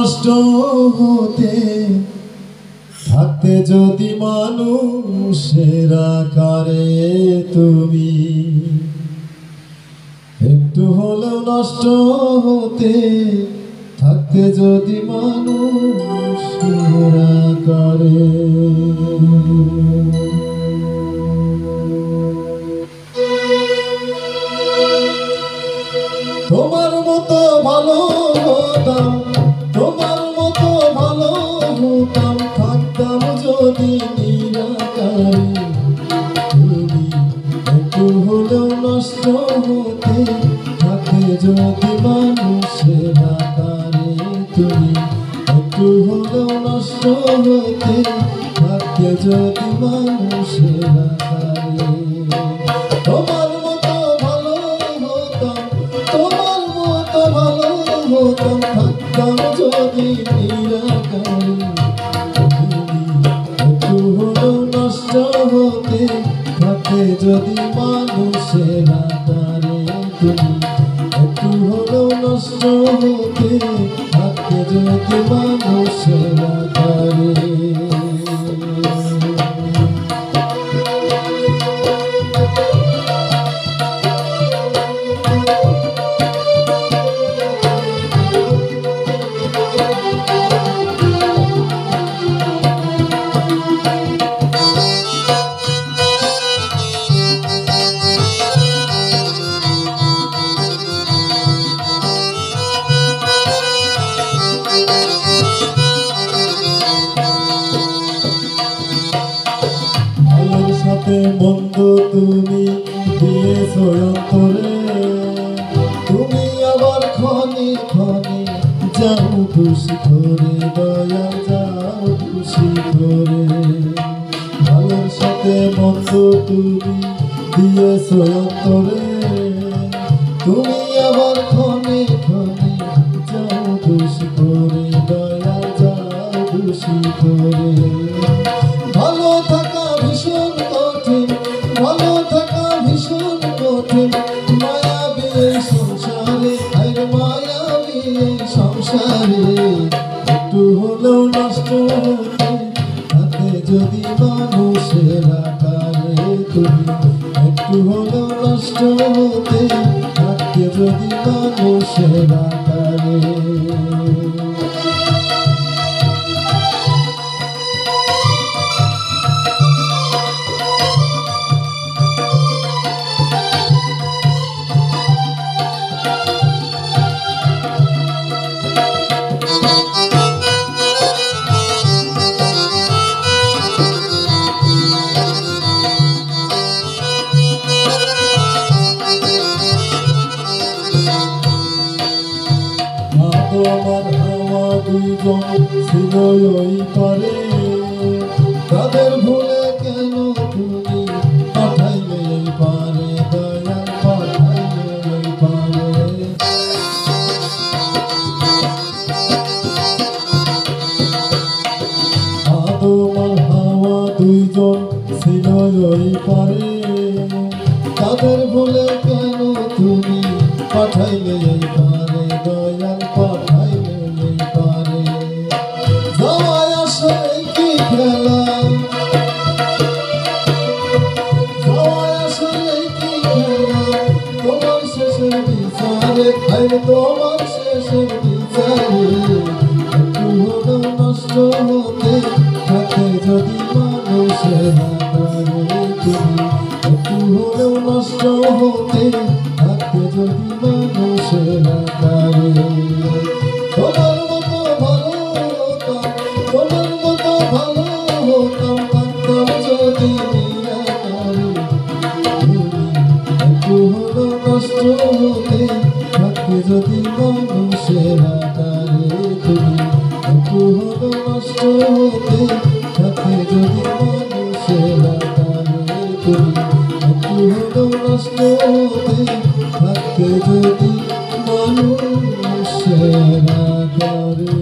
কষ্ট হতে থাকতে যদি মানুষের আকারে তুমি একটু হলেও নষ্ট হতে থাকতে যদি মানুষের আকারে তোমার মতো ভালো হতাম, তোমার মতো ভালো হতাম, থাকতাম যদি নিরাকারে তুমি একটু হলেও নষ্ট হতে থাকে যদি মানুষের আকারে তুমি একটু হলেও নষ্ট হতে থাকে যদি মানুষের আকারে তোমার মতো ভালো হতাম, তোমার মতো ভালো হতাম, থাকতাম যদি নিরাকারে একটু হলেও নষ্ট হতে থাকে যদি মানুষের আকারে তুমি একটু হলেও নষ্ট হতে থাকে যদি মানুষের আকারে সাথে মন্দ তুমি দিয়েছো অন্তরে, তুমি আবার ক্ষণে ক্ষণে যাও খুশি করে দয়া যাও খুশি করে। ভালোর সাথে মন্দ তুমি দিয়েছো অন্তরে, তুমি আবার ক্ষণে ক্ষণে যাও খুশি করে দয়া যাও খুশি করে। ভালো থাকা ভীষণ কঠিন, ভালো থাকা ভীষণ কঠিন, মায়াবী এই সংসারে, আরে মায়াবী এই সংসারে একটু হলেও নষ্ট হতে থাকে যদি মানুষের আকারে তুমি একটু হলেও নষ্ট হতে থাকে যদি মানুষের আকারে। আমার হাওয়া দুইজন ছিল ওই পারে, তাদের ভুলে কেন তুমি পাঠাইলে এই পারে দয়াল পাঠাইলে এই পারে। আমার হাওয়া দুইজন ছিল ওই পারে, তাদের ভুলে কেন তুমি পাঠাইলে এই পারে দয়াল পাঠাইলে এই পারে। যাওয়ায় আসলে কি খেলা, যাওয়ায় আসলে কি খেলা, তোমার শেষের বিচারে খাইলে তোমার শেষের বিচারে একটু হলেও নষ্ট হতে থাকে যদি মানুষের আকারে তুমি একটু হলেও নষ্ট হতে থাকে যদি মানুষের আকারে। তোমার মতো ভালো হতাম, তোমার মতো ভালো হতাম, থাকতাম যদি নিরাকারে তুমি একটু হলেও নষ্ট হতে থাকে যদি মানুষের আকারে তুমি একটু হলেও নষ্ট হতে থাকে যদি মানুষের আকারে তুমি একটু হলেও নষ্ট হতে থাকে যদি মানুষের আকারে।